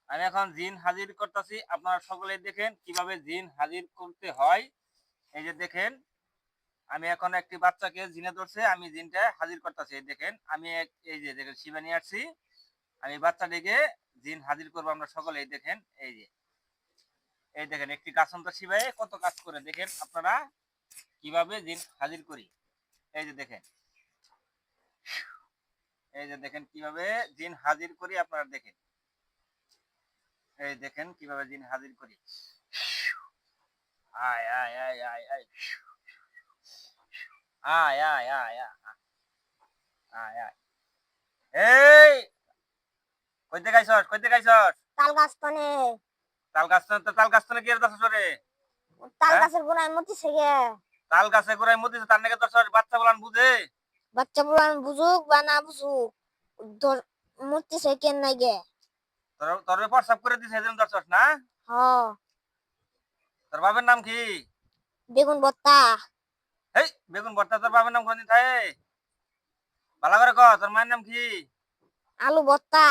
আমি এখন জিন হাজির করতেছি। আপনারা সকলেই দেখেন কিভাবে জিন হাজির করতে হয়। এই যে দেখেন, আমি এখন একটি বাচ্চাকে জিনে ধরছে, আমি জিনটা হাজির করতেছি। এই দেখেন, আমি এই যে দেখেন শিবা নিয়ে আসছি। আমি বাচ্চাটিকে জিন হাজির করবো, আমরা সকলেই দেখেন। এই দেখেন একটি গাছন্ত শিবায় কত কাজ করে দেখেন আপনারা কিভাবে জিন হাজির করি। এই যে দেখেন, এই যে দেখেন কিভাবে জিন হাজির করি আপনারা দেখেন। এই দেখেন কিভাবে জিন হাজির করি। আয় আয় আয় আয় আয় আয় আয় আয় আয় আয়। এই কইতে গাইছস, কইতে গাইছস? তাল গাছ তনে তাল গাছ তো কি এর দছস রে? তাল হ্যাঁ, গাছের গোড়ায় মতিছে গে। তাল গাছে গোড়ায় মুদিস, তার নাকি দছস? বাচ্চা বলান বুঝে? বাচ্চা পুরান বুঝুক বা না বুঝুক, ধর মতিছে কেন নাই গে। তোর প্রস্রাব করে দিছে এজন্য দছস না? হ, তোর বাবার নাম কি? বেগুন ভর্তা। এই বেগুন ভর্তা, তোর বাবার নাম কোনদিন থাকে? ভালো করে ক, তোর মায়ের নাম কি? আলু ভর্তা।